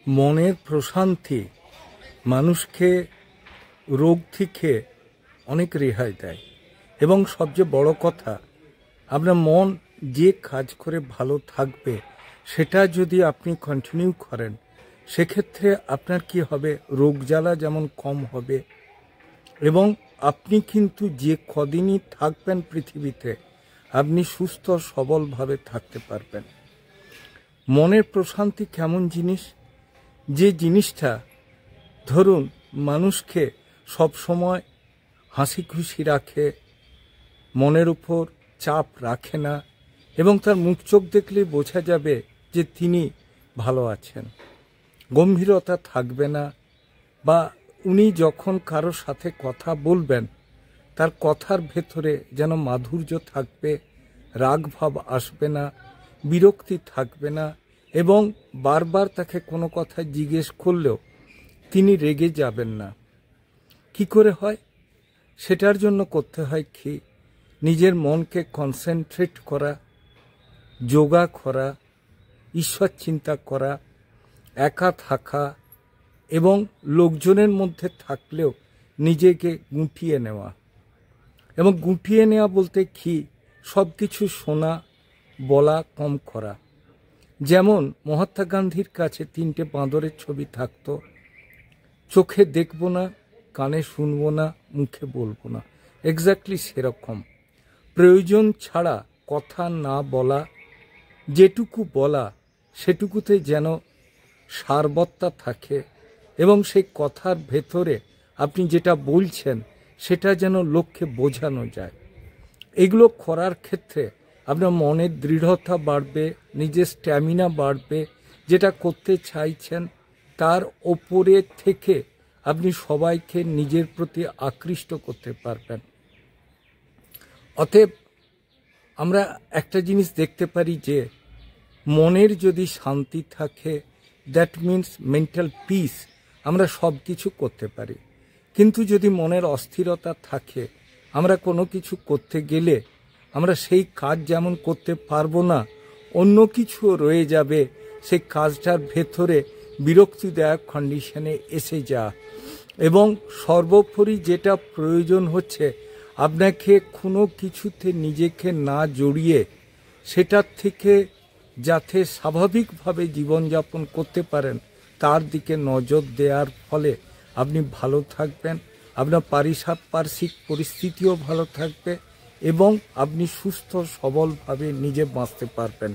মনের প্রশান্তি মানুষকে রোগ থেকে অনেক রেহাই দেয় এবং সবচেয়ে বড় কথা, আপনার মন যে কাজ করে ভালো থাকবে সেটা যদি আপনি কন্টিনিউ করেন, সেক্ষেত্রে আপনার কি হবে, রোগ জ্বালা যেমন কম হবে এবং আপনি কিন্তু যে কদিনই থাকবেন পৃথিবীতে আপনি সুস্থ সবলভাবে থাকতে পারবেন। মনের প্রশান্তি কেমন জিনিস, যে জিনিসটা ধরুন মানুষকে সবসময় হাসি খুশি রাখে, মনের উপর চাপ রাখে না এবং তার মুখ চোখ দেখলে বোঝা যাবে যে তিনি ভালো আছেন, গম্ভীরতা থাকবে না, বা উনি যখন কারোর সাথে কথা বলবেন তার কথার ভেতরে যেন মাধুর্য থাকবে, রাগ ভাব আসবে না, বিরক্তি থাকবে না এবং বারবার তাকে কোনো কথা জিজ্ঞেস করলেও তিনি রেগে যাবেন না। কি করে হয়? সেটার জন্য করতে হয় কি, নিজের মনকে কনসেন্ট্রেট করা, যোগা করা, ঈশ্বর চিন্তা করা, একা থাকা এবং লোকজনের মধ্যে থাকলেও নিজেকে গুটিয়ে নেওয়া। এবং গুটিয়ে নেওয়া বলতে কি, সব কিছু শোনা বলা কম করা। যেমন মহাত্মা গান্ধীর কাছে 3টে বাঁদরের ছবি থাকতো, চোখে দেখব না, কানে শুনবো না, মুখে বলবো না। এক্স্যাক্টলি সেরকম প্রয়োজন ছাড়া কথা না বলা, যেটুকু বলা সেটুকুতে যেন সারবত্তা থাকে এবং সেই কথার ভেতরে আপনি যেটা বলছেন সেটা যেন লোককে বোঝানো যায়। এগুলো করার ক্ষেত্রে আপনার মনের দৃঢ়তা বাড়বে, নিজের স্ট্যামিনা বাড়বে, যেটা করতে চাইছেন তার ওপরে থেকে আপনি সবাইকে নিজের প্রতি আকৃষ্ট করতে পারবেন। অতএব আমরা একটা জিনিস দেখতে পারি যে মনের যদি শান্তি থাকে, দ্যাট মিন্স মেন্টাল পিস, আমরা সব কিছু করতে পারি। কিন্তু যদি মনের অস্থিরতা থাকে, আমরা কোনো কিছু করতে গেলে আমরা সেই কাজ যেমন করতে পারবো না, অন্য কিছুও রয়ে যাবে সেই কাজটার ভেতরে বিরক্তিদায়ক কন্ডিশনে এসে যা। এবং সর্বোপরি যেটা প্রয়োজন হচ্ছে, আপনাকে কোনো কিছুতে নিজেকে না জড়িয়ে সেটার থেকে যাতে স্বাভাবিকভাবে জীবনযাপন করতে পারেন তার দিকে নজর দেওয়ার ফলে আপনি ভালো থাকবেন, আপনার পারিপার্শ্বিক পরিস্থিতিও ভালো থাকবে এবং আপনি সুস্থ সবলভাবে নিজে বাঁচতে পারবেন।